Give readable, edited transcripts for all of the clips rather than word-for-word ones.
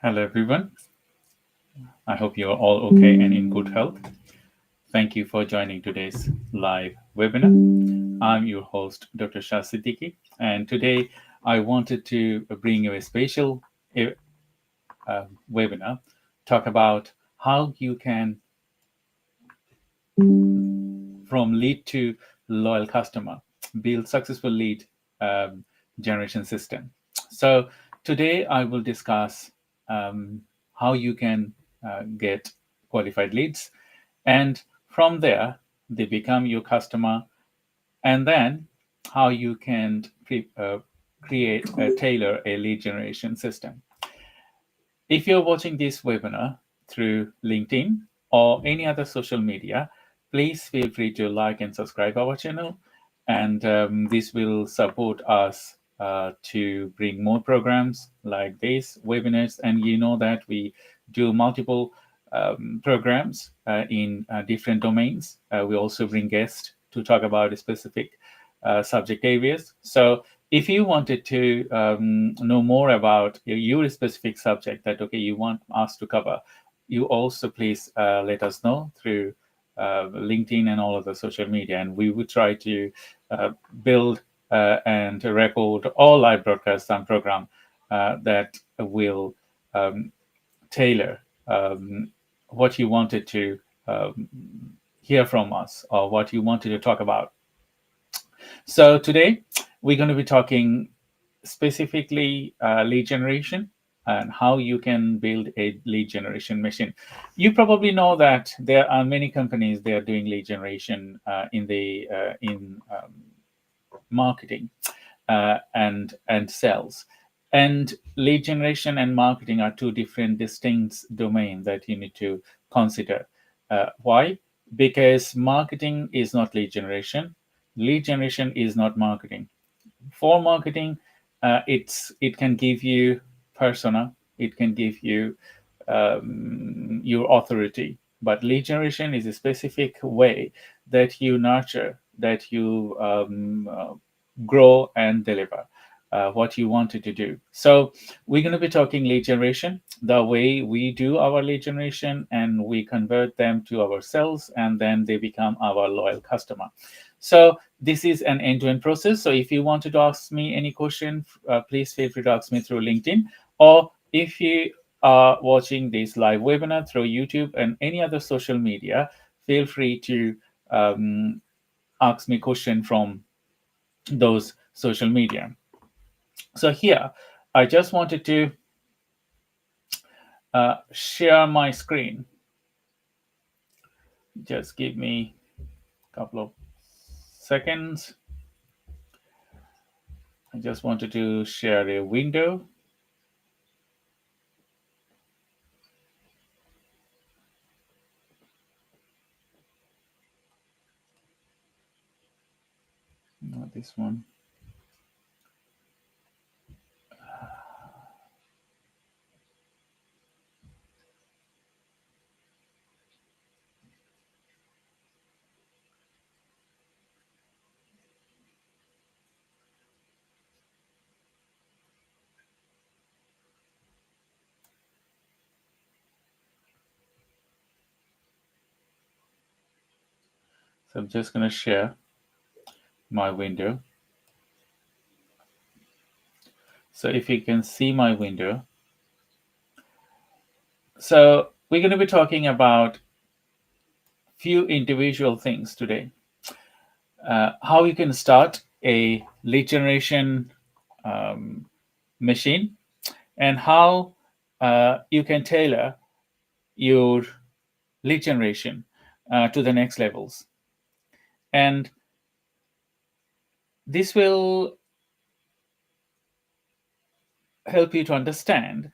Hello, everyone. I hope you're all okay and in good health. Thank you for joining today's live webinar. I'm your host, Dr. Shah Siddiqui, and today I wanted to bring you a special webinar, talk about how you can, from lead to loyal customer, build successful lead um, generation system. So today I will discuss how you can get qualified leads, and from there they become your customer, and then how you can create tailor a lead generation system. If you're watching this webinar through LinkedIn or any other social media, please feel free to like and subscribe our channel, and this will support us to bring more programs like these webinars. And you know that we do multiple programs in different domains. We also bring guests to talk about specific subject areas. So if you wanted to know more about your specific subject that you want us to cover, you also please let us know through LinkedIn and all of the social media, and we will try to build and record all live broadcasts and program that will tailor what you wanted to hear from us or what you wanted to talk about. So today we're going to be talking specifically lead generation and how you can build a lead generation machine. You probably know that there are many companies they are doing lead generation in marketing and sales. And lead generation and marketing are two different distinct domains that you need to consider. Why? Because marketing is not lead generation. Lead generation is not marketing. For marketing, it can give you persona, it can give you your authority. But lead generation is a specific way that you nurture, that you grow and deliver what you wanted to do. So we're going to be talking lead generation, the way we do our lead generation, and we convert them to our sales, and then they become our loyal customer. So this is an end-to-end process. So if you wanted to ask me any question, please feel free to ask me through LinkedIn, or if you are watching this live webinar through YouTube and any other social media, feel free to ask me question from those social media. So here, I just wanted to share my screen. Just give me a couple of seconds. I just wanted to share a window. Not this one. So I'm just going to share my window. So if you can see my window. So we're going to be talking about few individual things today. How you can start a lead generation machine, and how you can tailor your lead generation to the next levels. And this will help you to understand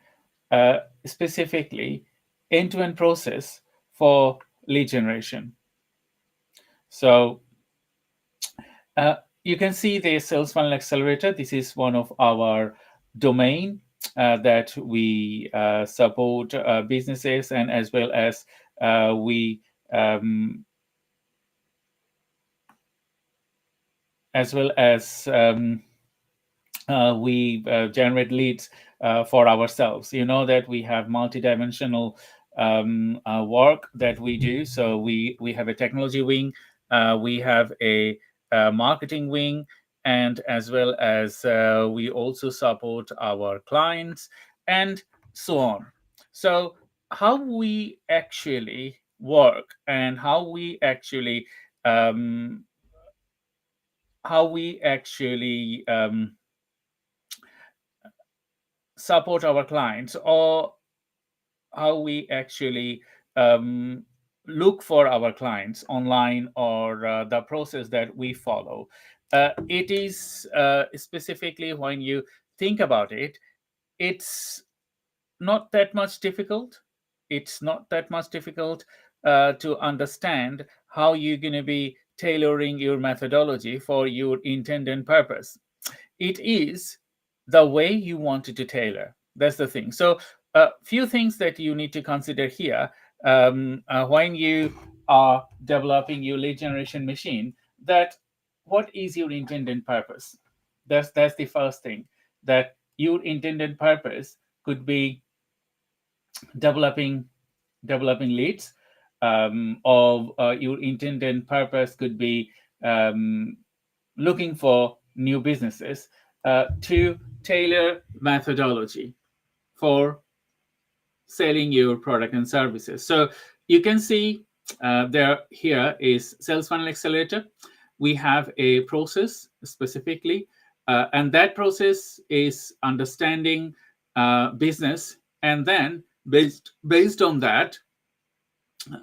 specifically end-to-end process for lead generation. So you can see the sales funnel accelerator. This is one of our domain that we support businesses, and as well as we as well as we generate leads for ourselves. You know that we have multidimensional work that we do. So we have a technology wing, we have a marketing wing, and as well as we also support our clients and so on. So how we actually work and um, how we actually support our clients, or how we actually um, look for our clients online, or the process that we follow. It is specifically, when you think about it, it's not that much difficult. It's not that much difficult to understand how you're going to be tailoring your methodology for your intent and purpose. It is the way you want it to tailor. That's the thing. So a few things that you need to consider here when you are developing your lead generation machine. That what is your intended purpose? That's the first thing. That your intended purpose could be developing leads, or your intended purpose could be um, looking for new businesses, to tailor methodology for selling your product and services. So you can see there here is sales funnel accelerator. We have a process specifically, and that process is understanding business, and then based on that,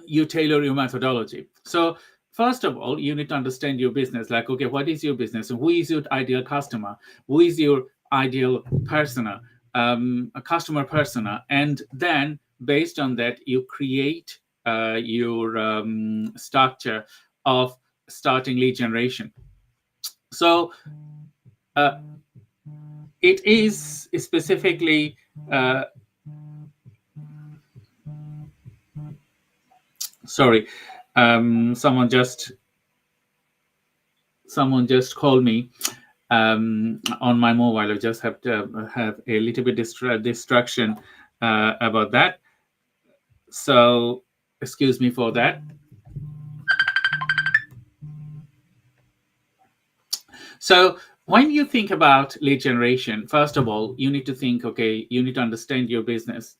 you tailor your methodology. So first of all, you need to understand your business. Like, okay, what is your business? Who is your ideal customer? Who is your ideal persona, a customer persona? And then based on that, you create your structure of starting lead generation. So it is specifically sorry, someone just called me on my mobile. I just have to have a little bit distraction about that. So excuse me for that. So when you think about lead generation, first of all, you need to think, okay, you need to understand your business.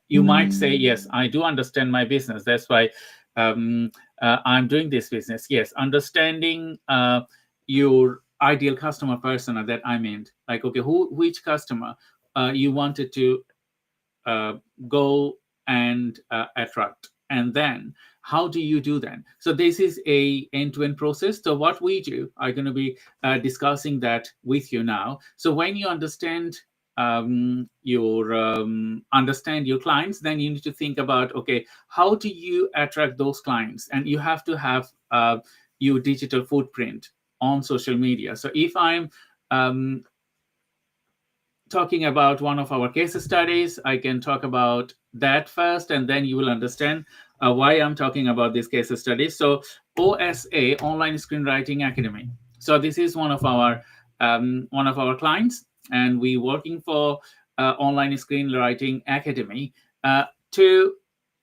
You might say, yes, I do understand my business. That's why I'm doing this business. Yes, understanding your ideal customer persona that I meant, like, okay, which customer you wanted to go and attract, and then how do you do that? So this is a end-to-end process. So what we do, I'm going to be discussing that with you now. So when you understand understand your clients, then you need to think about, okay, how do you attract those clients? And you have to have your digital footprint on social media. So if I'm talking about one of our case studies, I can talk about that first, and then you will understand why I'm talking about this case study. So OSA, Online Screenwriting Academy. So this is one of our clients, and we working for Online Screenwriting Academy to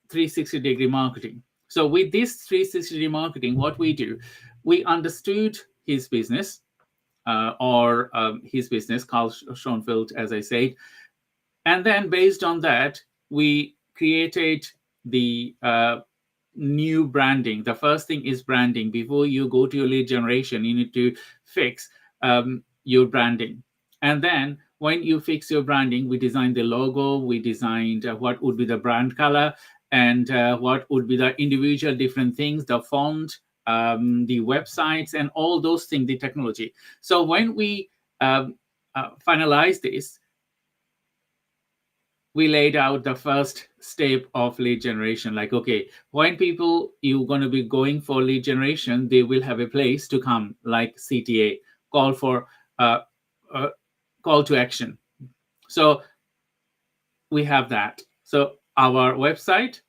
360-degree marketing. So with this 360-degree marketing, what we do, we understood his business, his business, Carl Schoenfeld, as I said. And then based on that, we created the new branding. The first thing is branding. Before you go to your lead generation, you need to fix your branding. And then when you fix your branding, we designed the logo, we designed what would be the brand color, and what would be the individual different things, the font, the websites, and all those things, the technology. So when we finalize this, we laid out the first step of lead generation. Like, okay, when people you're going to be going for lead generation, they will have a place to come, like CTA, call for call to action. So we have that. So our website,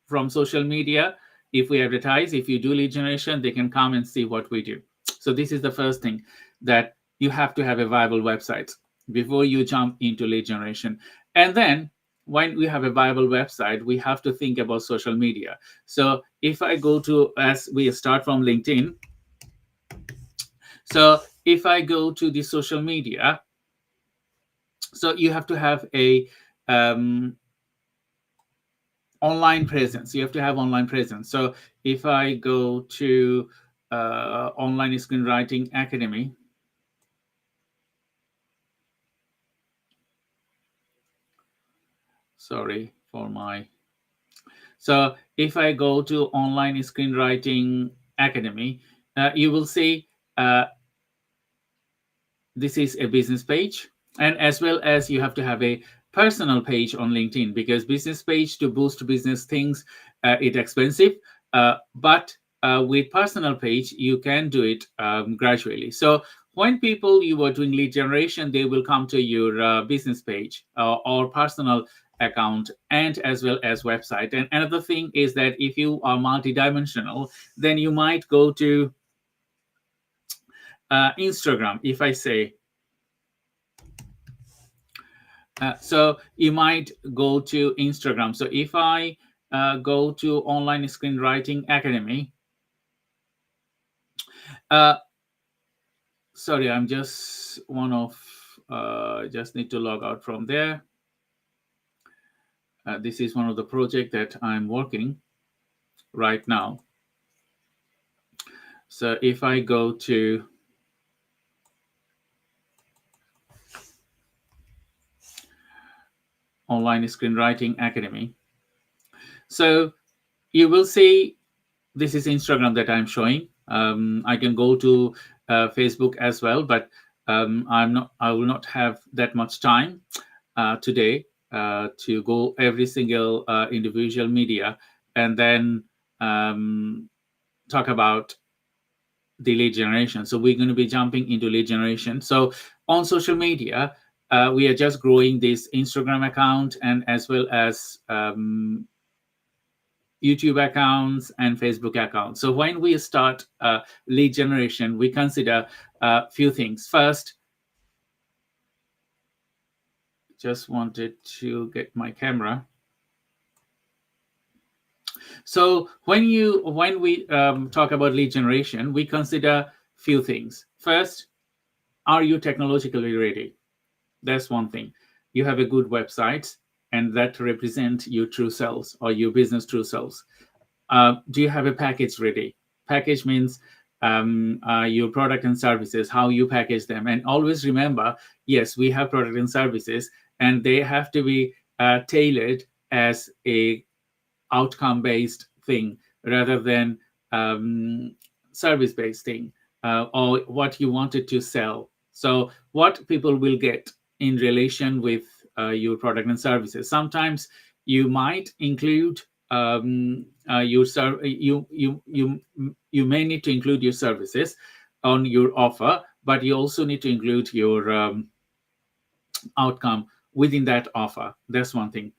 from social media, if we advertise, if you do lead generation, they can come and see what we do. So this is the first thing, that you have to have a viable website before you jump into lead generation. And then when we have a viable website, we have to think about social media. So if I go to, as we start from LinkedIn, so if I go to the social media, so you have to have a online presence. You have to have online presence. So if I go to Online Screenwriting Academy, sorry for my, so if I go to Online Screenwriting Academy, you will see this is a business page, and as well as you have to have a personal page on LinkedIn, because business page to boost business things, it's expensive, but with personal page you can do it gradually. So when people you are doing lead generation, they will come to your business page or personal account, and as well as website. And another thing is that if you are multidimensional, then you might go to Instagram. If I say, so you might go to Instagram. So if I go to Online Screenwriting Academy, sorry, I'm just just need to log out from there. This is one of the project that I'm working right now. So if I go to Online Screenwriting Academy, so you will see this is Instagram that I'm showing. I can go to Facebook as well, but I will not have that much time today to go every single individual media and then talk about the lead generation. So we're going to be jumping into lead generation. So on social media, we are just growing this Instagram account, and as well as YouTube accounts and Facebook accounts. So when we start lead generation, we consider a few things. First, just wanted to get my camera. So when we talk about lead generation, we consider few things. First, are you technologically ready? That's one thing. You have a good website, and that represent your true selves or your business true selves. Do you have a package ready? Package means your product and services, how you package them. And always remember, yes, we have product and services, and they have to be tailored as a outcome-based thing rather than service-based thing, or what you wanted to sell. So what people will get in relation with your product and services. Sometimes you might include you may need to include your services on your offer, but you also need to include your outcome within that offer. That's one thing.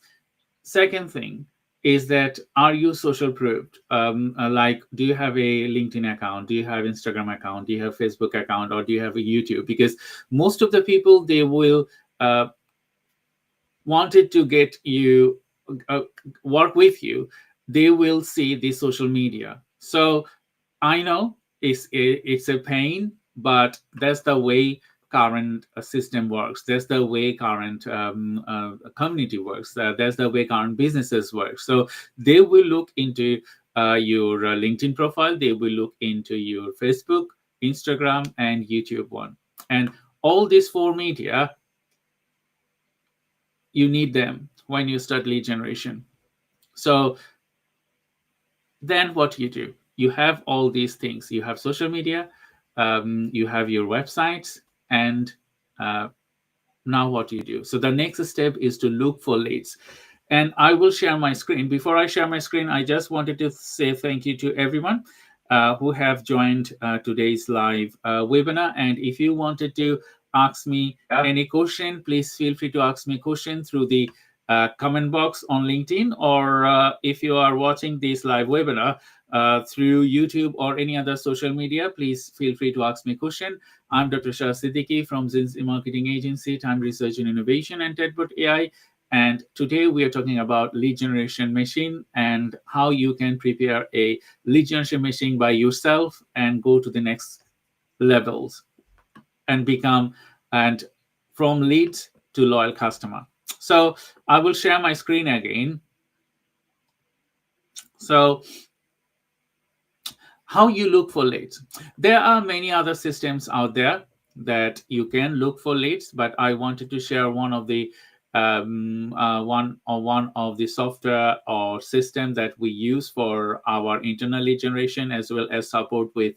Second thing is that, are you social proofed? Like, do you have a LinkedIn account? Do you have Instagram account? Do you have Facebook account? Or do you have a YouTube? Because most of the people, they will wanted to get you work with you, they will see the social media. So I know it's a pain, but that's the way current system works. That's the way current community works. That's the way current businesses work. So they will look into your LinkedIn profile. They will look into your Facebook, Instagram, and YouTube one. And all these four media, you need them when you start lead generation. So then what you do? You have all these things. You have social media, you have your websites, and now what you do? So the next step is to look for leads. And I will share my screen. Before I share my screen, I just wanted to say thank you to everyone who have joined today's live webinar. And if you wanted to ask me any question, please feel free to ask me question through the comment box on LinkedIn, or if you are watching this live webinar, through YouTube or any other social media, please feel free to ask me a question. I'm Dr. Shah Siddiqui from 𝐤𝐳 Marketing Agency, Time Research and Innovation, and TEDbot AI. And today we are talking about lead generation machine and how you can prepare a lead generation machine by yourself and go to the next levels and become and from leads to loyal customer. So I will share my screen again. So how you look for leads. There are many other systems out there that you can look for leads, but I wanted to share one of the one of the software or system that we use for our internal lead generation as well as support with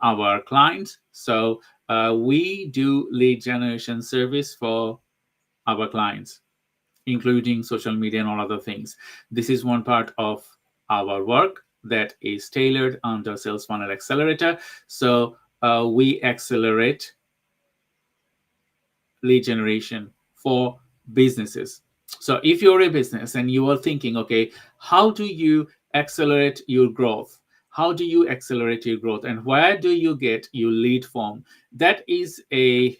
our clients. So we do lead generation service for our clients, including social media and all other things. This is one part of our work that is tailored under Sales Funnel Accelerator. So we accelerate lead generation for businesses. So if you're a business and you are thinking, okay, how do you accelerate your growth? How do you accelerate your growth? And where do you get your lead from? That is a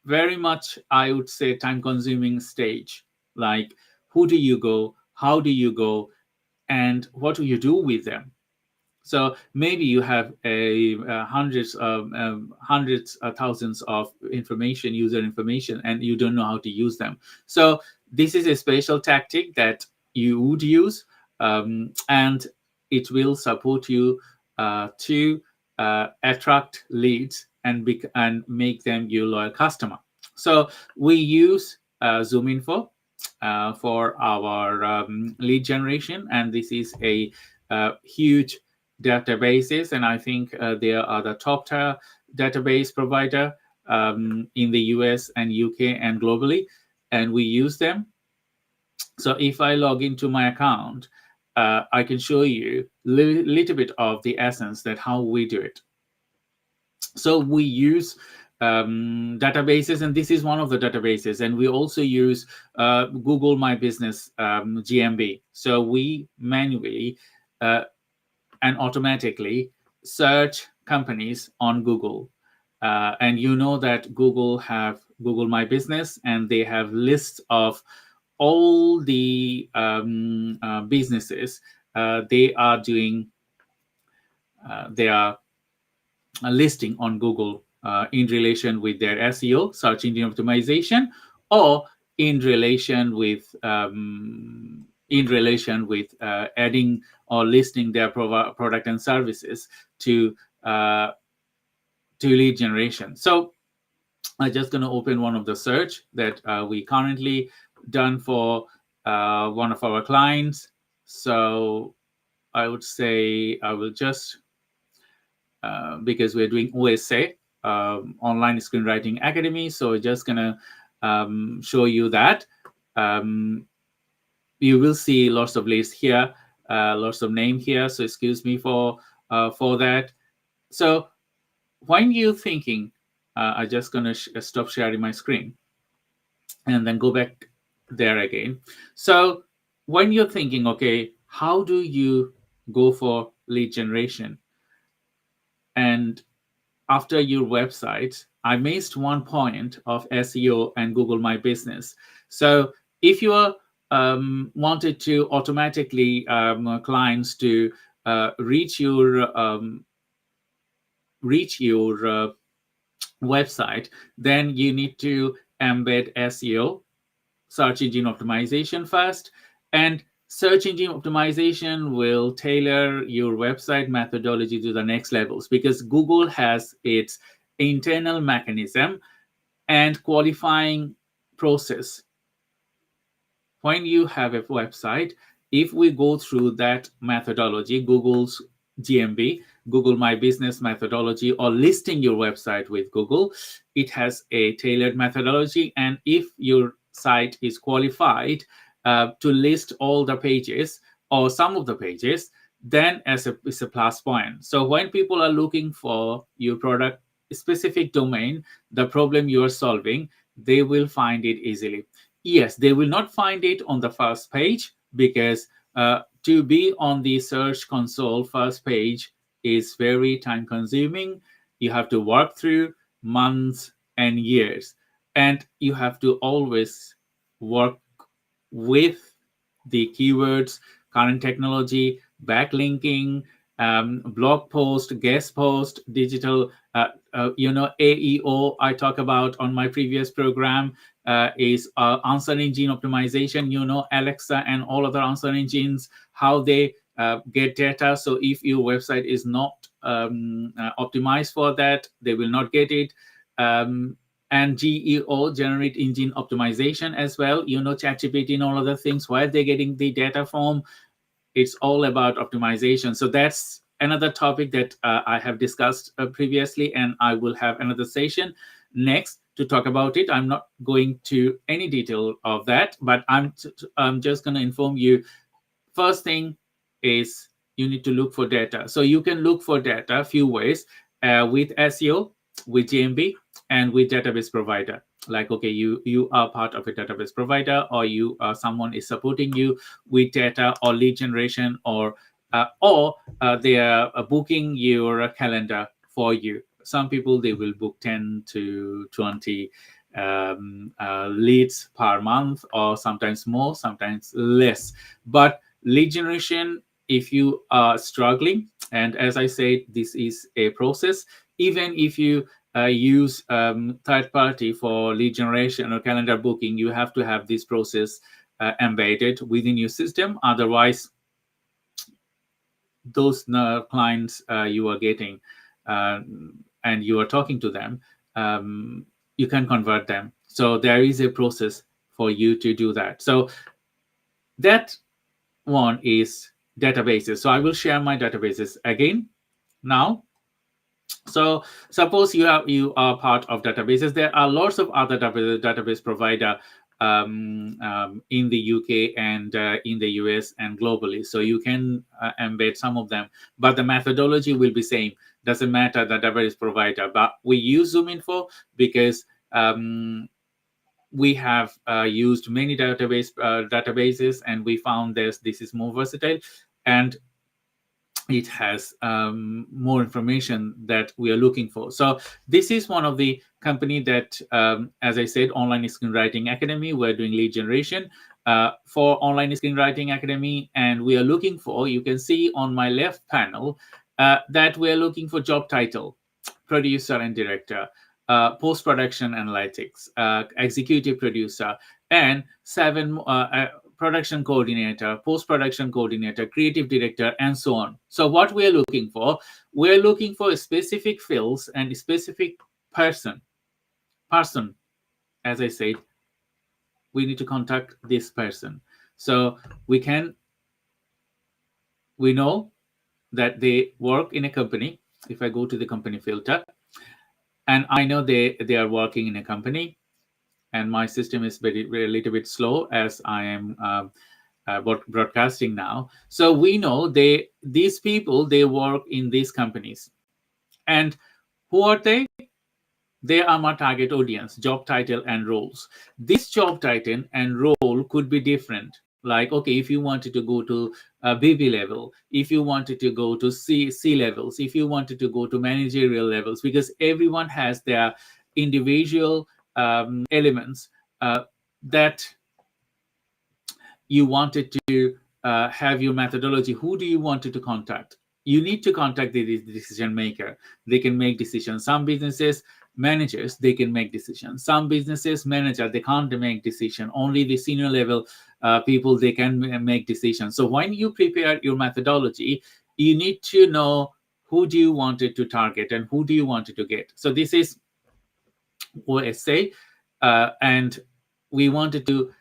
very much, I would say, time-consuming stage. Like, who do you go? How do you go? And what do you do with them? So maybe you have hundreds thousands of user information, and you don't know how to use them. So this is a special tactic that you would use, and it will support you to attract leads and make them your loyal customer. So we use ZoomInfo for our lead generation, and this is a huge databases, and I think they are the top tier database provider in the US and UK and globally, and we use them. So if I log into my account, I can show you a little bit of the essence that how we do it. So we use databases, and this is one of the databases, and we also use Google My Business GMB. So we manually and automatically search companies on Google. And you know that Google have Google My Business, and they have lists of all the businesses they are doing. They are listing on Google in relation with their SEO, search engine optimization, or in relation with adding or listing their product and services to lead generation. So I'm just going to open one of the search that we currently done for one of our clients. So I would say I will just because we're doing OSA, Online Screenwriting Academy. So we're just going to show you that. You will see lots of lists here, lots of name here. So excuse me for that. So when you're thinking, I'm just going to stop sharing my screen and then go back there again. So when you're thinking, okay, how do you go for lead generation? And after your website, I missed one point of SEO and Google My Business. So if you are wanted to automatically clients to reach your website, then you need to embed SEO, search engine optimization first, and search engine optimization will tailor your website methodology to the next levels, because Google has its internal mechanism and qualifying process. When you have a website, if we go through that methodology, Google's GMB, Google My Business methodology, or listing your website with Google, it has a tailored methodology. And if your site is qualified to list all the pages or some of the pages, then it's a plus point. So when people are looking for your product specific domain, the problem you are solving, they will find it easily. Yes, they will not find it on the first page, because to be on the search console first page is very time consuming. You have to work through months and years, and you have to always work with the keywords, current technology, backlinking, blog post, guest post, digital, AEO I talk about on my previous program, is answer engine optimization. Alexa and all other answer engines, how they get data. So if your website is not optimized for that, they will not get it. And GEO, generate engine optimization as well. ChatGPT and all other things, where they're getting the data from. It's all about optimization. So that's another topic that I have discussed previously, and I will have another session next to talk about it. I'm not going to any detail of that, but I'm just going to inform you. First thing is you need to look for data. So you can look for data a few ways, with SEO, with GMB, and with database provider. Like, okay, you are part of a database provider, or someone is supporting you with data or lead generation, or they are booking your calendar for you. Some people, they will book 10 to 20 leads per month, or sometimes more, sometimes less. But lead generation, if you are struggling, and as I said, this is a process. Even if you use third party for lead generation or calendar booking, you have to have this process embedded within your system. Otherwise, those clients you are getting and you are talking to them, you can convert them. So there is a process for you to do that. So that one is databases. So I will share my databases again now. So suppose you are part of databases. There are lots of other database provider in the UK and in the US and globally. So you can embed some of them, but the methodology will be same. Doesn't matter the database provider, but we use ZoomInfo because we have used many databases, and we found this is more versatile, and it has more information that we are looking for. So this is one of the company that, as I said, Online Screenwriting Academy. We're doing lead generation for Online Screenwriting Academy, and we are looking for, you can see on my left panel, that we are looking for job title, producer and director, post-production analytics, executive producer, and 7 production coordinator, post-production coordinator, creative director, and so on. So what we're looking for specific fields and specific person. As I said, we need to contact this person. So we know that they work in a company. If I go to the company filter, and I know they are working in a company, and my system is a little bit slow as I am broadcasting now. So we know these people, they work in these companies. And who are they? They are my target audience, job title and roles. This job title and role could be different. Like, okay, if you wanted to go to BB level, if you wanted to go to C levels, if you wanted to go to managerial levels, because everyone has their individual elements that you wanted to have your methodology. Who do you want to contact? You need to contact the decision maker. They can make decisions. Some businesses, managers, they can make decisions. Some businesses, manager, they can't make decision. Only the senior level people, they can make decisions. So when you prepare your methodology, you need to know who do you want it to target and who do you want it to get. So this is OSA, and we wanted to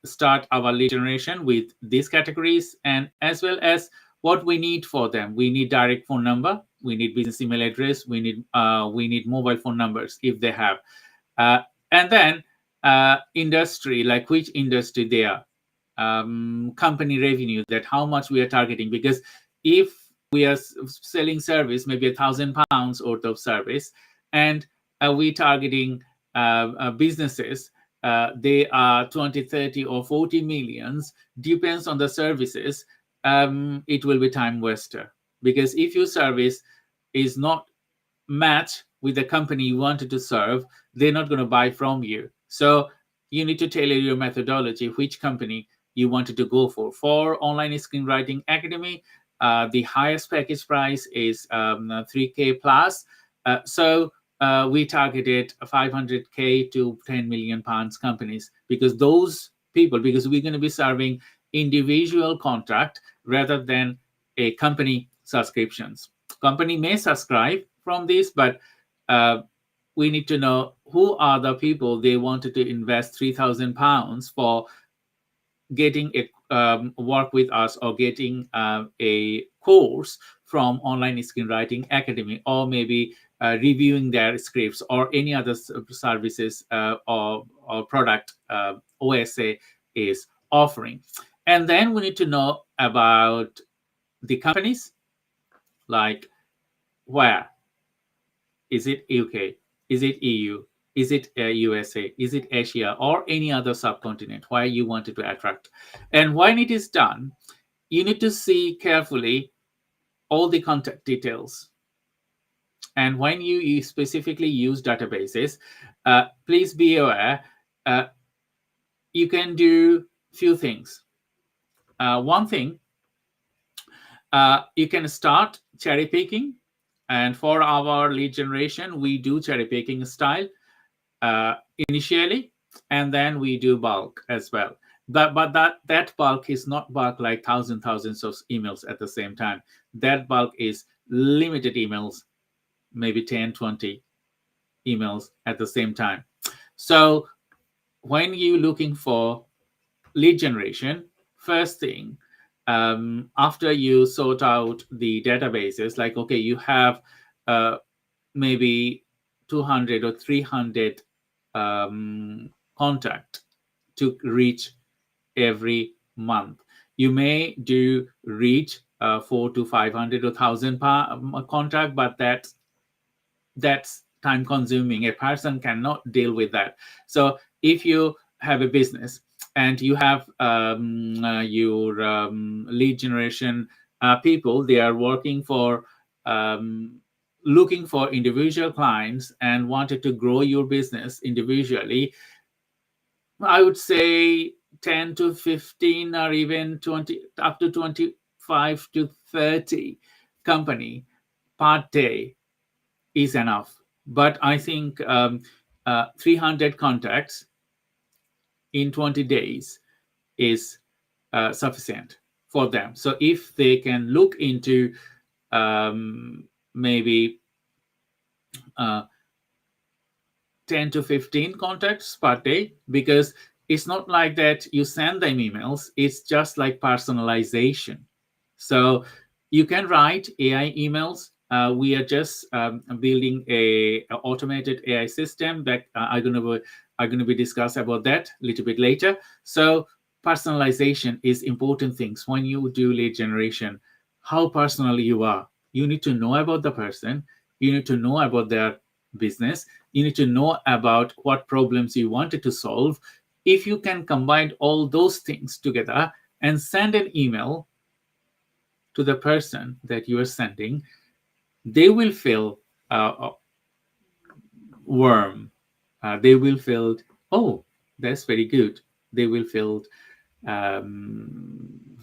start our lead generation with these categories, and as well as what we need for them. We need direct phone number, we need business email address, we need mobile phone numbers if they have, and then industry, like which industry they are, company revenue, that how much we are targeting, because if we are selling service, maybe £1,000 worth of service, and we targeting businesses, they are 20, 30, or 40 millions, depends on the services, it will be time waster. Because if your service is not match with the company you wanted to serve, they're not going to buy from you. So you need to tailor your methodology, which company you wanted to go for. For Online Screenwriting Academy, the highest package price is 3K plus. So we targeted 500K to 10 million pounds companies, because those people, because we're going to be serving individual contract rather than a company subscriptions. Company may subscribe from this, but we need to know who are the people they wanted to invest £3,000 for getting a work with us, or getting a course from Online Screenwriting Academy, or maybe reviewing their scripts, or any other services or product OSA is offering. And then we need to know about the companies, like where. Is it UK? Is it EU? Is it USA? Is it Asia, or any other subcontinent where you wanted to attract? And when it is done, you need to see carefully all the contact details. And when you specifically use databases, please be aware, you can do few things. One thing, you can start cherry picking. And for our lead generation, we do cherry picking style initially, and then we do bulk as well. But that bulk is not bulk like thousands of emails at the same time. That bulk is limited emails, maybe 10, 20 emails at the same time. So when you're looking for lead generation, first thing, after you sort out the databases, like, okay, you have maybe 200 or 300 contact to reach every month. You may do reach 400 to 500 or 1,000 contact, but that's time consuming. A person cannot deal with that. So if you have a business and you have your lead generation people, they are working for looking for individual clients and wanted to grow your business individually, I would say 10 to 15, or even 20, up to 25 to 30 company per day is enough. But I think 300 contacts in 20 days is sufficient for them. So if they can look into maybe 10 to 15 contacts per day, because it's not like that you send them emails, it's just like personalization. So you can write AI emails. We are just building a automated AI system that I'm going to be discuss about that a little bit later. So personalization is important things when you do lead generation. How personal you are. You need to know about the person. You need to know about their business. You need to know about what problems you wanted to solve. If you can combine all those things together and send an email to the person that you are sending, they will feel warm. They will feel, oh, that's very good. They will feel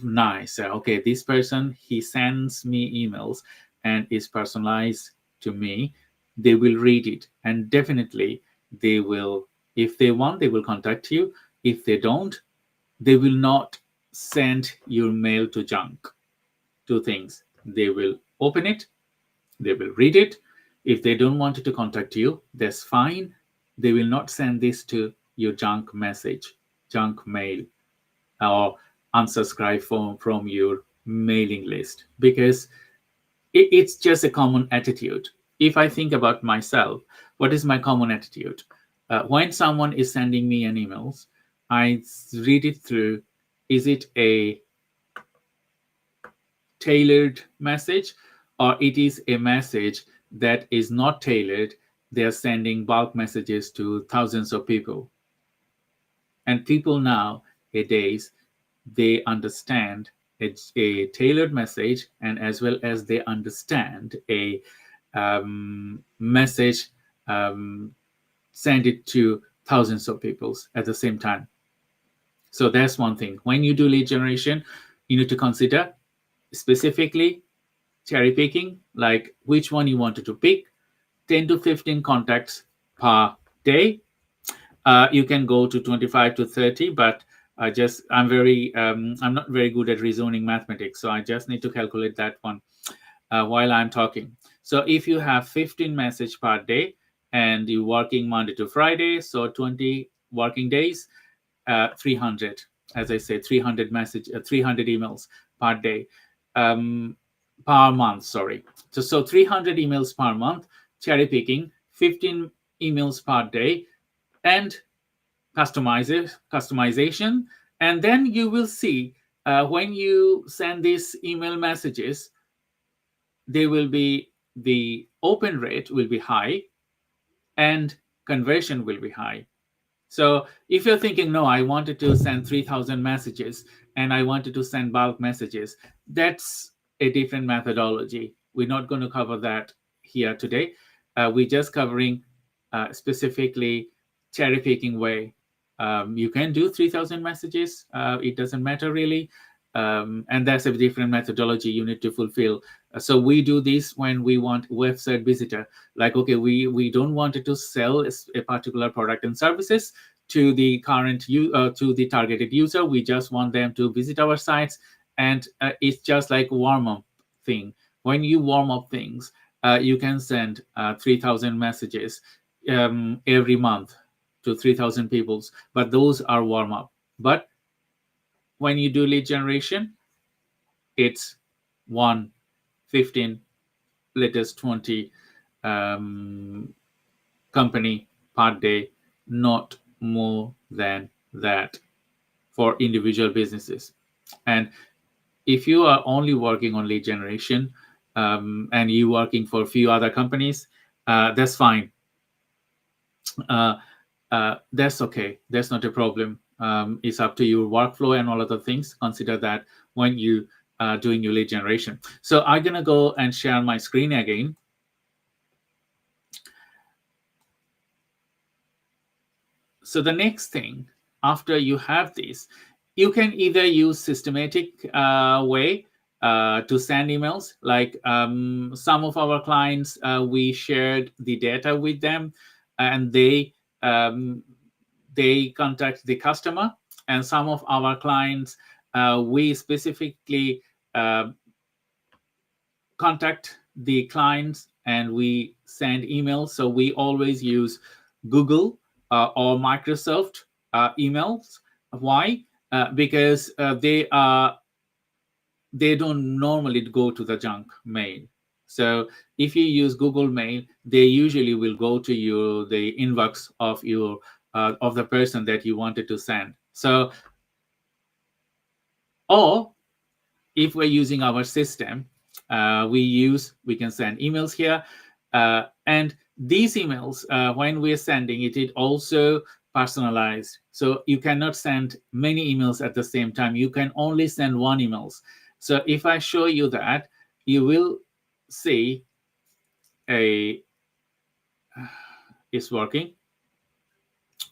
nice. Okay, this person, he sends me emails and is personalized to me. They will read it, and definitely they will, if they want, they will contact you. If they don't, they will not send your mail to junk. Two things: they will open it, they will read it. If they don't want to contact you, that's fine. They will not send this to your junk message, junk mail, or unsubscribe from your mailing list, because it's just a common attitude. If I think about myself, what is my common attitude? When someone is sending me an emails, I read it through. Is it a tailored message, or it is a message that is not tailored? They are sending bulk messages to thousands of people. And people nowadays, they understand it's a tailored message, and as well as they understand a message, send it to thousands of people at the same time. So that's one thing. When you do lead generation, you need to consider specifically cherry picking, like which one you wanted to pick. 10 to 15 contacts per day. You can go to 25 to 30, but I'm not very good at reasoning mathematics, so I just need to calculate that one while I'm talking. So if you have 15 message per day and you're working Monday to Friday, so 20 working days, 300, as I say, 300 emails per day, per month, sorry. So 300 emails per month, cherry picking, 15 emails per day, and customization. And then you will see when you send these email messages, the open rate will be high and conversion will be high. So if you're thinking, no, I wanted to send 3,000 messages and I wanted to send bulk messages, that's a different methodology. We're not going to cover that here today. We're just covering specifically cherry picking way. You can do 3,000 messages. It doesn't matter really. And that's a different methodology you need to fulfill. So we do this when we want website visitor. Like, okay, we don't want it to sell a particular product and services to the to the targeted user. We just want them to visit our sites, and it's just like warm up thing. When you warm up things, you can send 3,000 messages every month to 3,000 people, but those are warm up. But when you do lead generation, it's 1, 15, latest 20 company per day, not more than that for individual businesses. And if you are only working on lead generation and you working for a few other companies, that's fine. That's okay. That's not a problem. It's up to your workflow and all other things. Consider that when you are doing your lead generation. So I'm going to go and share my screen again. So the next thing, after you have this, you can either use systematic way to send emails. Like some of our clients, we shared the data with them, and they contact the customer. And some of our clients, we specifically contact the clients and we send emails. So we always use Google or Microsoft emails. Why? Because they don't normally go to the junk mail. So if you use Google Mail, they usually will go to the inbox of of the person that you wanted to send. So, or if we're using our system, we can send emails here, and these emails, when we're sending it, it also personalized. So you cannot send many emails at the same time. You can only send one emails. So if I show you that, you will see it's working.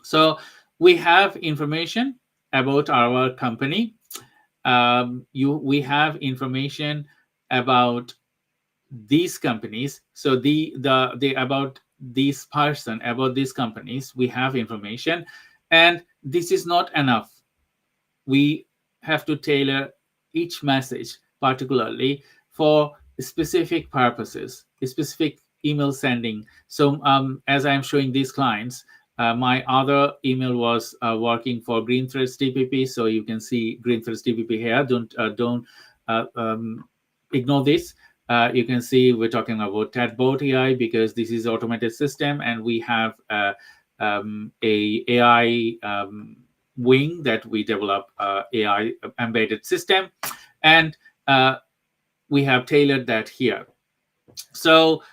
So we have information about our company. We have information about these companies. So the about this person, about these companies, we have information, and this is not enough. We have to tailor each message particularly for specific purposes, specific email sending. So as I'm showing these clients, my other email was working for Green Threads TPP. So you can see Green Threads TPP here. Don't ignore this. You can see we're talking about chatbot AI because this is automated system, and we have a AI wing that we develop AI embedded system, and we have tailored that here. So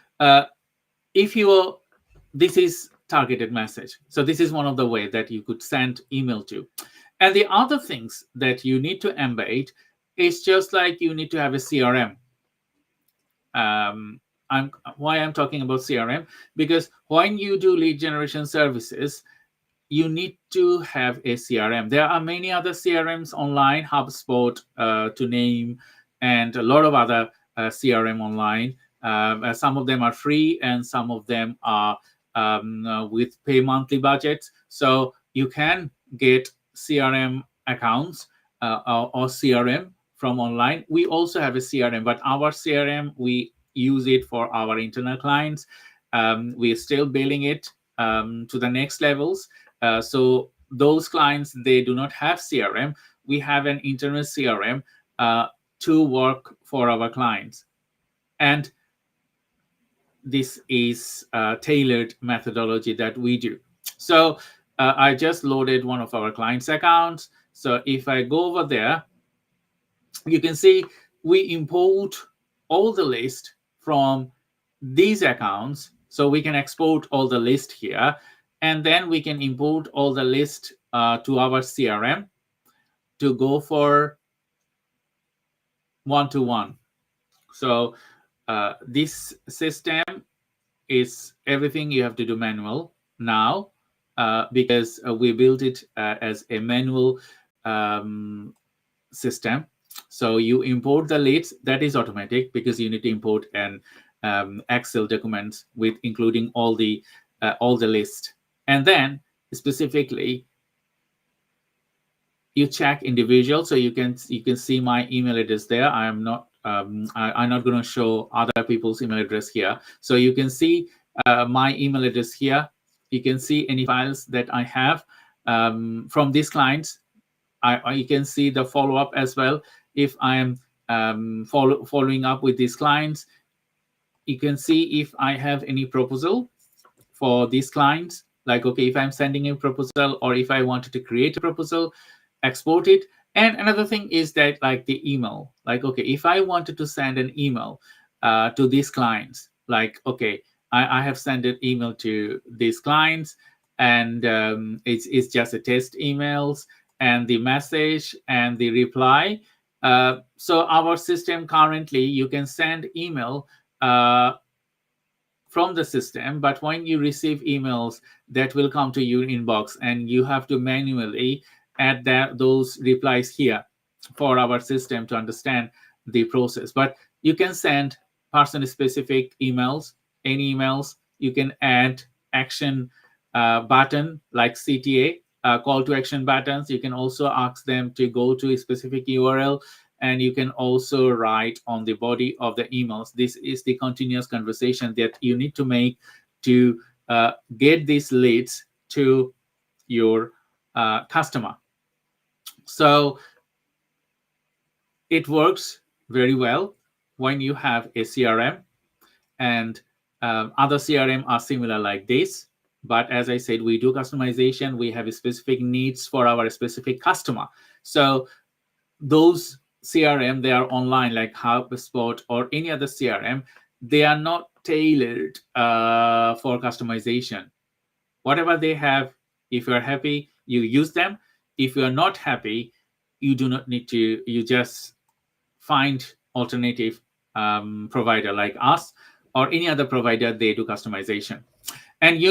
if you this is targeted message. So this is one of the ways that you could send email to. And the other things that you need to embed is just like you need to have a CRM. Why I'm talking about CRM, because when you do lead generation services, you need to have a CRM. There are many other CRMs online, HubSpot to name, and a lot of other CRM online. Some of them are free and some of them are with pay monthly budgets. So you can get CRM accounts or CRM from online. We also have a CRM, but our CRM, we use it for our internal clients. We're still building it to the next levels. So those clients, they do not have CRM. We have an internal CRM to work for our clients. And this is a tailored methodology that we do. So I just loaded one of our clients' accounts. So if I go over there, you can see we import all the list from these accounts. So we can export all the list here, and then we can import all the list to our CRM to go for one-to-one. So this system is everything you have to do manual now because we built it as a manual system. So you import the leads, that is automatic because you need to import an Excel documents with including all the list. And then specifically you check individual, so you can see my email address there. I'm not going to show other people's email address here. So you can see my email address here. You can see any files that I have from these clients. You can see the follow-up as well. If I'm following up with these clients, you can see if I have any proposal for these clients. Like, okay, if I'm sending a proposal or if I wanted to create a proposal, export it. And another thing is that, like the email, like, okay, if I wanted to send an email to these clients, like, okay, I have sent an email to these clients and it's just a test emails and the message and the reply. So our system currently, you can send email from the system, but when you receive emails, that will come to your inbox and you have to manually add those replies here for our system to understand the process. But you can send person-specific emails, any emails. You can add action button like CTA, call to action buttons. You can also ask them to go to a specific URL, and you can also write on the body of the emails. This is the continuous conversation that you need to make to get these leads to your customer. So it works very well when you have a CRM, and other CRM are similar like this. But as I said, we do customization. We have specific needs for our specific customer. So those CRM, they are online like HubSpot or any other CRM. They are not tailored for customization. Whatever they have, if you're happy, you use them. If you're not happy, you do not need to. You just find alternative provider like us or any other provider. They do customization. And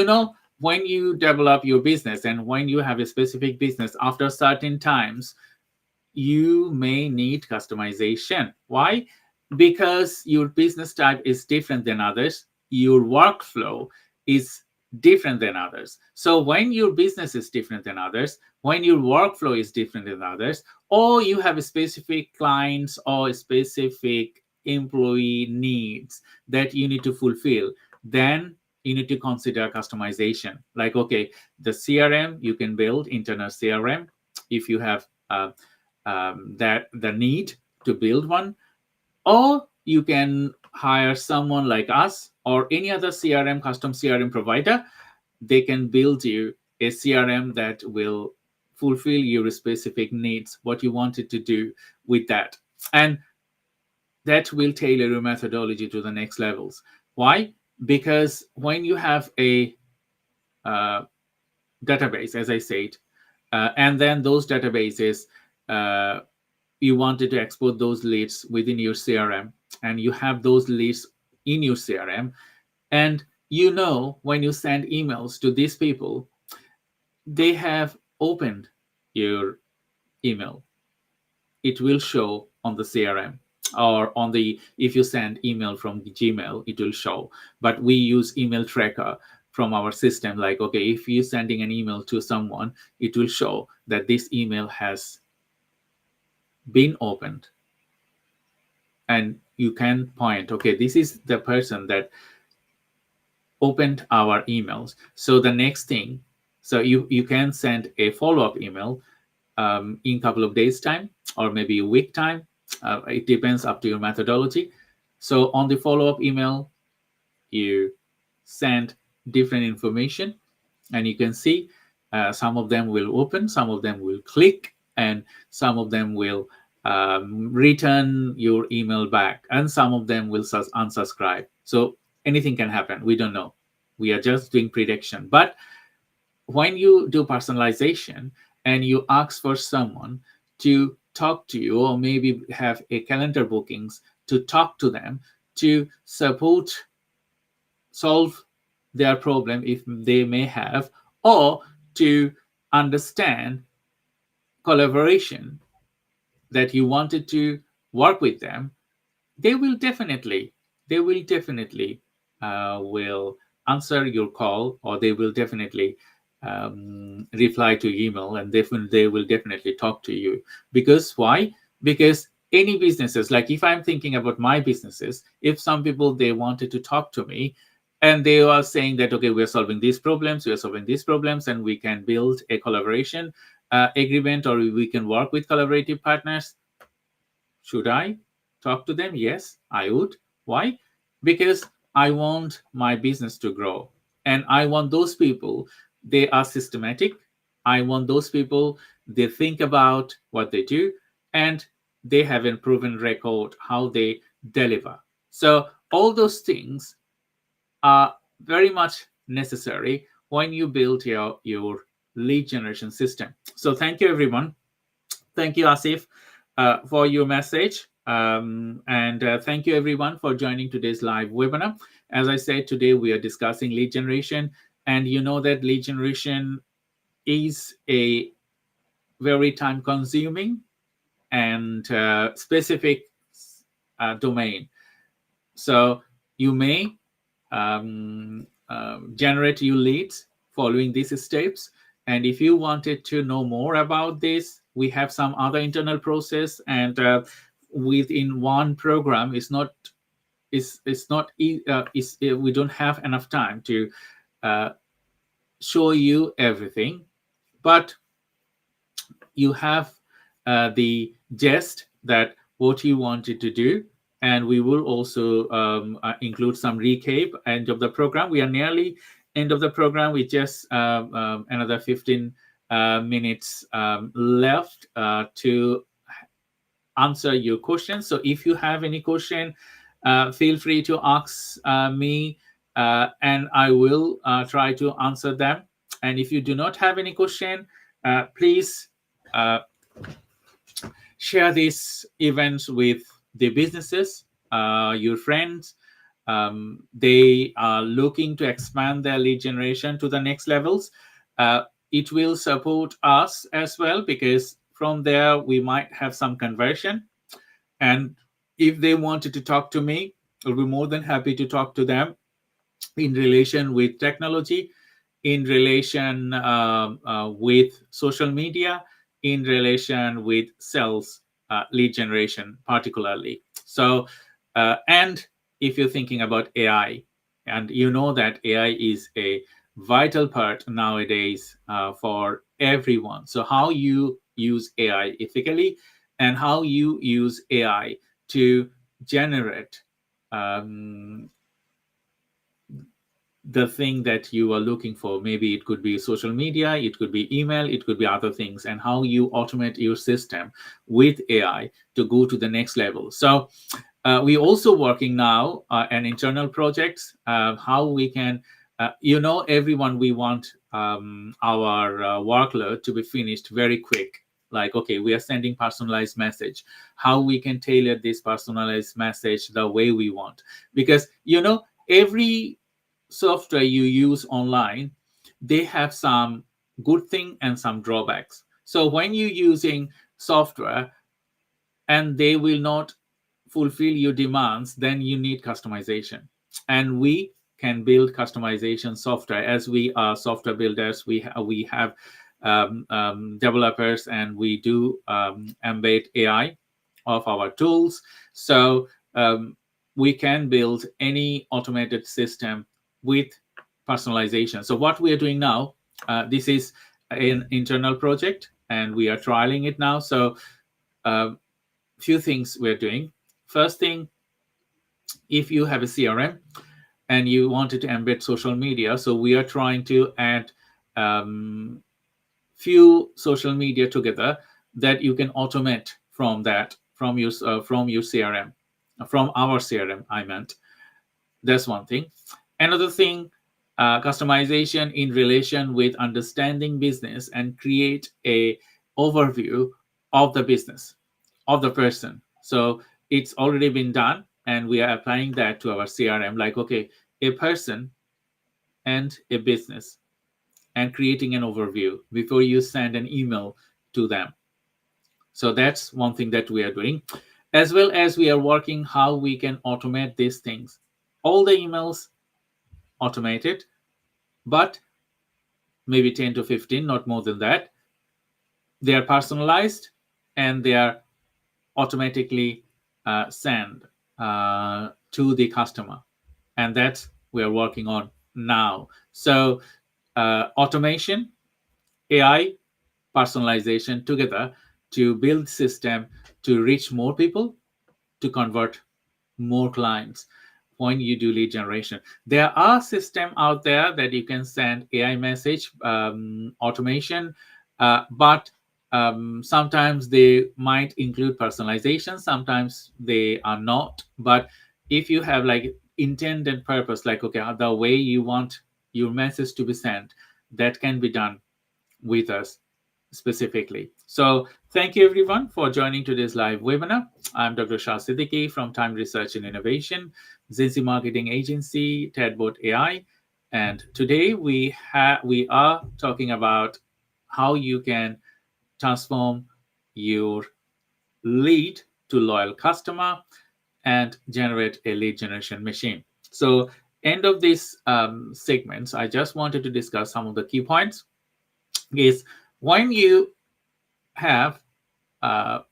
when you develop your business and when you have a specific business, after certain times, you may need customization. Why? Because your business type is different than others. Your workflow is different than others. So when your business is different than others, when your workflow is different than others, or you have a specific clients or specific employee needs that you need to fulfill, then you need to consider customization. Like, okay, the CRM, you can build internal CRM if you have the need to build one, or you can hire someone like us or any other CRM, custom CRM provider. They can build you a CRM that will fulfill your specific needs, what you wanted to do with that. And that will tailor your methodology to the next levels. Why? Because when you have a database, as I said, and then those databases, you wanted to export those leads within your CRM, and you have those leads in your CRM, and when you send emails to these people, they have opened your email. It will show on the CRM, or on the, if you send email from Gmail, it will show. But we use email tracker from our system. Like, okay, if you're sending an email to someone, it will show that this email has been opened, and you can point, okay, this is the person that opened our emails. So the next thing, so you can send a follow-up email in a couple of days time, or maybe a week time. It depends up to your methodology. So on the follow-up email, you send different information, and you can see some of them will open, some of them will click, and some of them will return your email back, and some of them will unsubscribe. So anything can happen. We don't know. We are just doing prediction. But when you do personalization and you ask for someone to talk to you, or maybe have a calendar bookings to talk to them, to solve their problem if they may have, or to understand collaboration that you wanted to work with them, they will definitely will answer your call, or they will definitely reply to email, and they will definitely talk to you. Because why? Because any businesses, like if I'm thinking about my businesses, if some people, they wanted to talk to me, and they are saying that, okay, we're solving these problems, and we can build a collaboration agreement, or we can work with collaborative partners, should I talk to them? Yes, I would. Why? Because I want my business to grow, and I want those people, they are systematic. I want those people, they think about what they do, and they have a proven record how they deliver. So all those things are very much necessary when you build your lead generation system. So thank you, everyone. Thank you, Asif, for your message. And thank you, everyone, for joining today's live webinar. As I said, today we are discussing lead generation. And you know that lead generation is a very time-consuming and specific domain. So you may generate your leads following these steps. And if you wanted to know more about this, we have some other internal process, and within one program, we don't have enough time to show you everything, but you have the gist that what you wanted to do. And we will also include some recap end of the program. We are nearly end of the program. We just another 15 minutes left to answer your questions. So if you have any question, feel free to ask me, and I will try to answer them. And if you do not have any question, please share these events with the businesses, your friends. They are looking to expand their lead generation to the next levels. It will support us as well, because from there we might have some conversion. And if they wanted to talk to me, I'll be more than happy to talk to them in relation with technology, in relation with social media, in relation with sales lead generation particularly. So and if you're thinking about AI, and you know that AI is a vital part nowadays for everyone. So how you use AI ethically, and how you use AI to generate the thing that you are looking for. Maybe it could be social media, it could be email, it could be other things, and how you automate your system with AI to go to the next level. So we're also working now on internal projects, how we can, everyone, we want our workload to be finished very quick. Like, okay, we are sending personalized message. How we can tailor this personalized message the way we want? Because every software you use online, they have some good thing and some drawbacks. So when you're using software and they will not fulfill your demands, then you need customization. And we can build customization software. As we are software builders, we have developers, and we do embed AI of our tools. So we can build any automated system with personalization. So what we are doing now, this is an internal project, and we are trialing it now. So few things we're doing. First thing, if you have a CRM and you wanted to embed social media, so we are trying to add few social media together that you can automate from your CRM, from our CRM, I meant. That's one thing. Another thing, customization in relation with understanding business and create a overview of the business, of the person. So it's already been done, and we are applying that to our CRM. Like, okay, a person and a business, and creating an overview before you send an email to them. So that's one thing that we are doing, as well as we are working how we can automate these things. All the emails automated, but maybe 10 to 15, not more than that. They are personalized, and they are automatically sent to the customer. And that's we are working on now. So automation, AI, personalization together to build system to reach more people, to convert more clients. When you do lead generation, there are systems out there that you can send AI message automation, but sometimes they might include personalization, sometimes they are not. But if you have like intended purpose, like, okay, the way you want your message to be sent, that can be done with us specifically. So thank you everyone for joining today's live webinar. I'm Dr. Shah Siddiqui from Time Research and Innovation, 𝐤𝐳 Marketing Agency, Tadbot AI. And today we are talking about how you can transform your lead to loyal customer and generate a lead generation machine. So end of this segments, I just wanted to discuss some of the key points. Is when you have a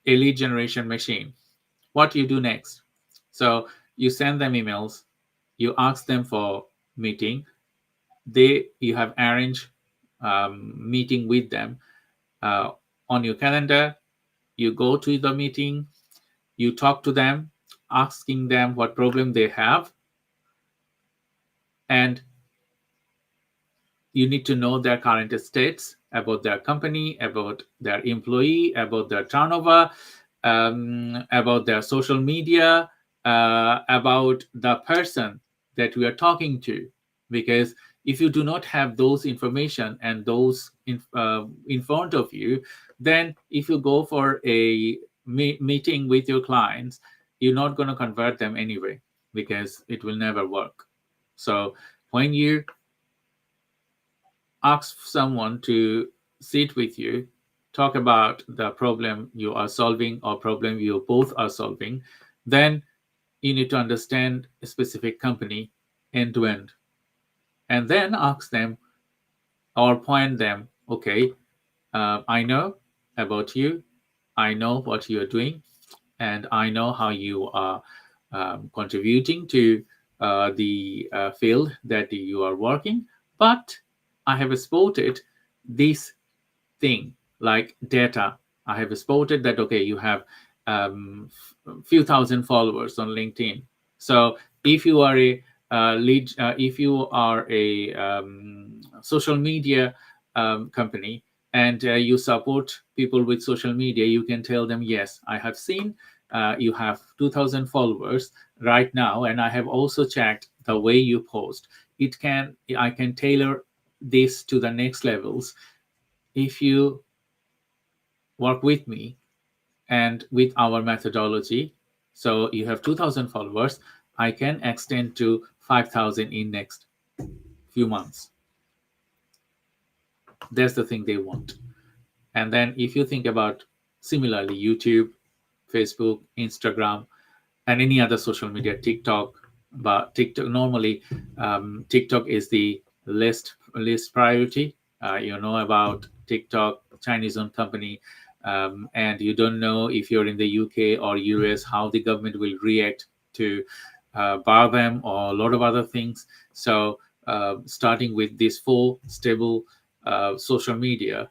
lead generation machine, what you do next? So you send them emails, you ask them for meeting, you have arranged meeting with them on your calendar. You go to the meeting, you talk to them, asking them what problem they have, and you need to know their current states about their company, about their employee, about their turnover, about their social media, about the person that we are talking to. Because if you do not have those information and those in front of you, then if you go for a meeting with your clients, you're not going to convert them anyway, because it will never work. So when you ask someone to sit with you, talk about the problem you are solving or problem you both are solving, then you need to understand a specific company end to end. And then ask them or point them, okay, I know about you, I know what you are doing, and I know how you are contributing to the field that you are working, but I have spotted this thing like data. I have spotted that, okay, you have few thousand followers on LinkedIn. So if you are a lead, if you are a social media company, and you support people with social media, you can tell them, yes, I have seen you have 2,000 followers right now, and I have also checked the way you post. I can tailor this to the next levels, if you work with me and with our methodology, so you have 2,000 followers, I can extend to 5,000 in next few months. That's the thing they want. And then if you think about similarly YouTube, Facebook, Instagram, and any other social media, TikTok, but TikTok normally, TikTok is the least priority. You know about TikTok, Chinese-owned company, and you don't know if you're in the UK or US how the government will react to bar them or a lot of other things. So starting with these 4 stable social media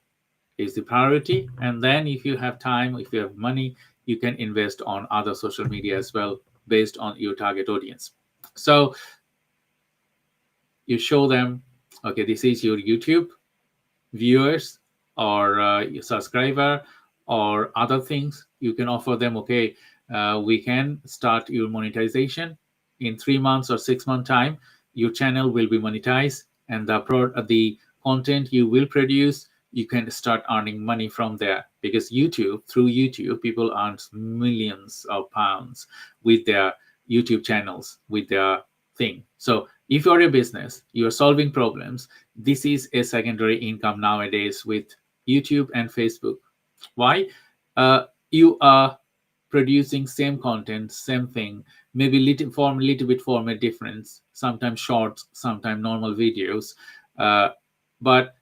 is the priority, and then if you have time, if you have money, you can invest on other social media as well based on your target audience. So you show them, okay, this is your YouTube viewers or your subscriber or other things. You can offer them, okay, we can start your monetization in 3 months or 6 month time. Your channel will be monetized, and the content you will produce, you can start earning money from there, because through YouTube, people earn millions of pounds with their YouTube channels, with their thing. So if you're a business, you're solving problems, this is a secondary income nowadays with YouTube and Facebook. Why? You are producing same content, same thing, maybe little bit format difference, sometimes shorts, sometimes normal videos, but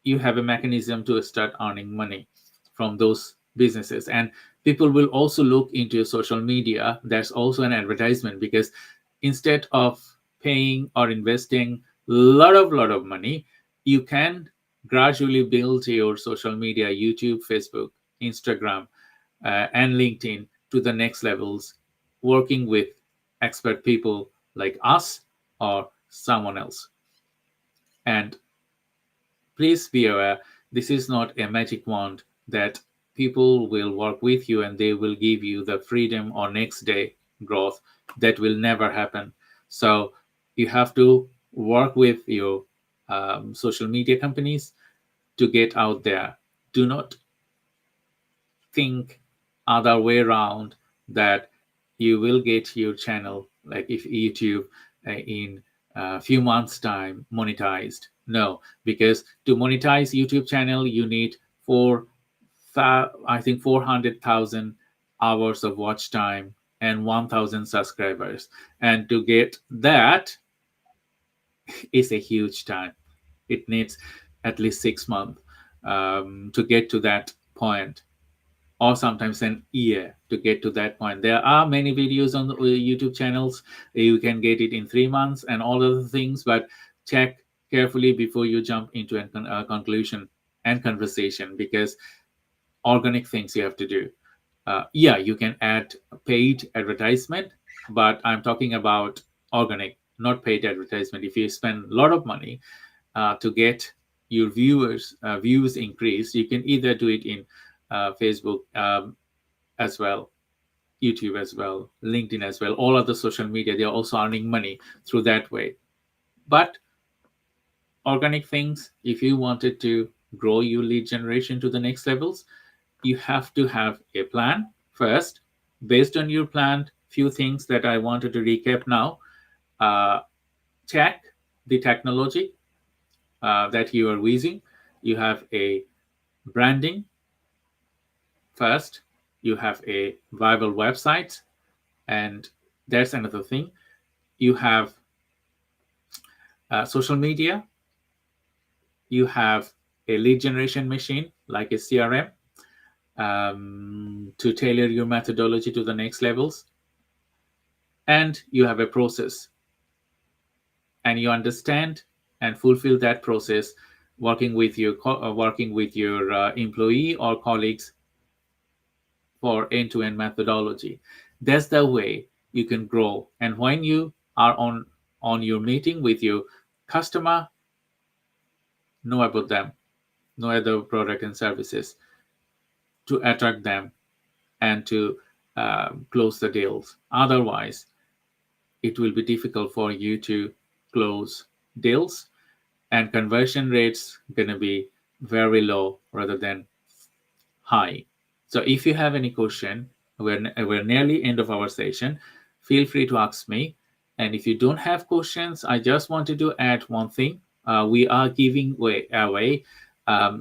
you have a mechanism to start earning money from those businesses. And people will also look into social media. That's also an advertisement, because instead of paying or investing lot of money, you can gradually build your social media, YouTube, Facebook, Instagram, and LinkedIn to the next levels, working with expert people like us or someone else. And please be aware, this is not a magic wand that people will work with you and they will give you the freedom or next day growth. That will never happen. So you have to work with your social media companies to get out there. Do not think other way around that you will get your channel, like if YouTube, in a few months time monetized. No, because to monetize YouTube channel, you need I think 400,000 hours of watch time and 1,000 subscribers, and to get that is a huge time. It needs at least 6 months to get to that point, or sometimes an year to get to that point. There are many videos on the YouTube channels. You can get it in 3 months and all other things, but check carefully before you jump into a conclusion and conversation, because organic things you have to do. Yeah, you can add paid advertisement, but I'm talking about organic, not paid advertisement. If you spend a lot of money to get your views increased, you can either do it in Facebook as well, YouTube as well, LinkedIn as well, all other social media. They're also earning money through that way. But organic things, if you wanted to grow your lead generation to the next levels, you have to have a plan first. Based on your plan, few things that I wanted to recap now. Check the technology that you are using. You have a branding first. You have a viable website, and that's another thing. You have social media. You have a lead generation machine like a CRM to tailor your methodology to the next levels, and you have a process, and you understand and fulfill that process working with your employee or colleagues for end-to-end methodology. That's the way you can grow. And when you are on your meeting with your customer, know about them, know other product and services to attract them and to close the deals. Otherwise, it will be difficult for you to close deals. and conversion rates going to be very low rather than high. So if you have any question, we're nearly end of our session. Feel free to ask me. And if you don't have questions, I just wanted to add one thing. We are giving away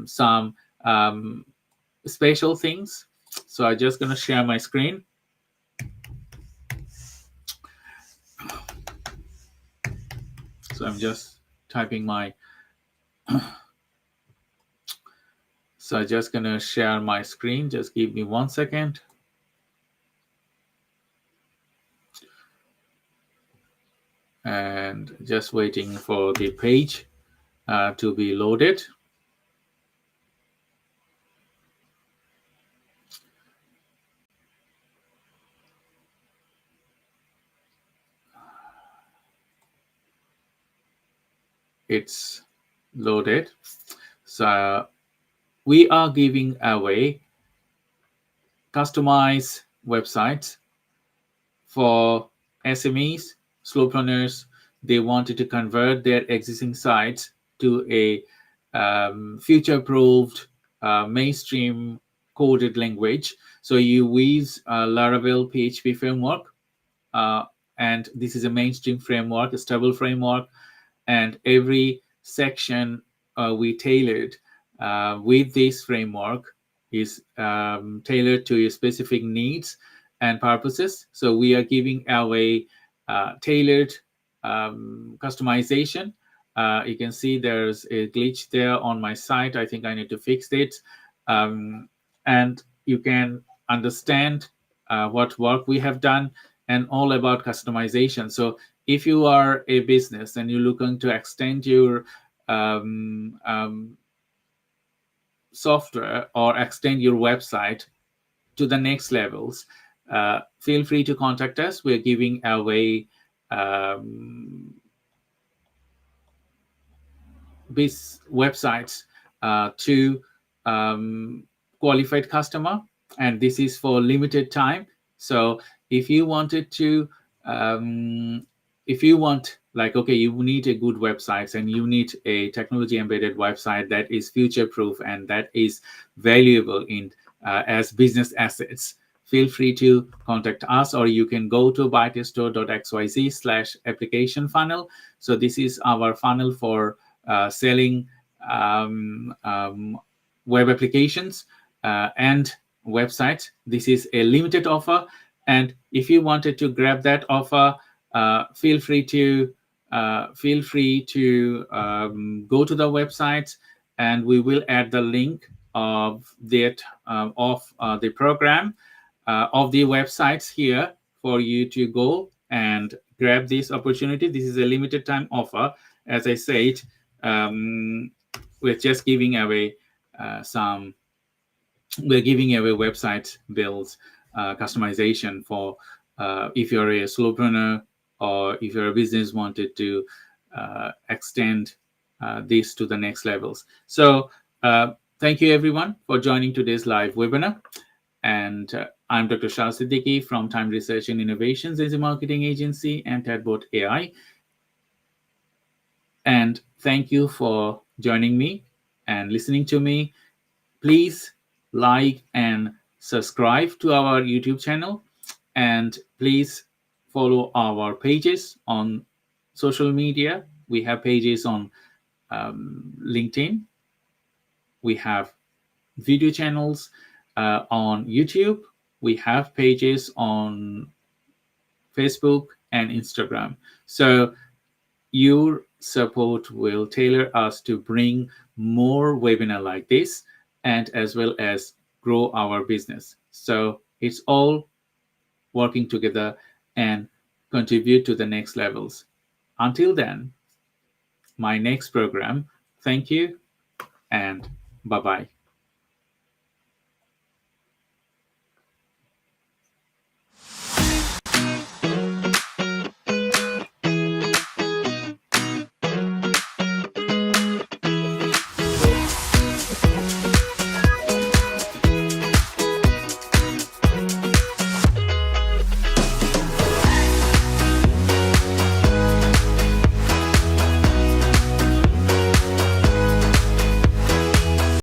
some special things. So I'm just going to share my screen. So I'm just typing my. So I'm just going to share my screen. Just give me 1 second. And just waiting for the page to be loaded. It's loaded. So we are giving away customized websites for SMEs, slowpreneurs. They wanted to convert their existing sites to a future-proofed mainstream coded language. So you use Laravel PHP framework, and this is a mainstream framework, a stable framework, and every section we tailored with this framework is tailored to your specific needs and purposes. So we are giving away tailored customization. You can see there's a glitch there on my site. I think I need to fix it. And you can understand what work we have done and all about customization. So if you are a business and you're looking to extend your software or extend your website to the next levels, feel free to contact us. We're giving away these websites to qualified customer, and this is for limited time. So if you wanted to if you want, like, okay, you need a good website and you need a technology embedded website that is future proof and that is valuable in as business assets, feel free to contact us, or you can go to bytestore.xyz/application funnel. So this is our funnel for selling web applications and websites. This is a limited offer, and if you wanted to grab that offer, feel free to go to the website, and we will add the link of that the program of the websites here for you to go and grab this opportunity. This is a limited time offer. As I said, we're just giving away we're giving away website builds customization for if you're a slowpreneur or if you're a business wanted to extend this to the next levels. So thank you everyone for joining today's live webinar. And I'm Dr. Shah Siddiqui from Time Research and Innovations as a marketing agency and Tadbot AI. And thank you for joining me and listening to me. Please like and subscribe to our YouTube channel, and please follow our pages on social media. We have pages on LinkedIn. We have video channels on YouTube. We have pages on Facebook and Instagram. So your support will tailor us to bring more webinar like this, and as well as grow our business. So it's all working together and contribute to the next levels. Until then, my next program, thank you and bye-bye.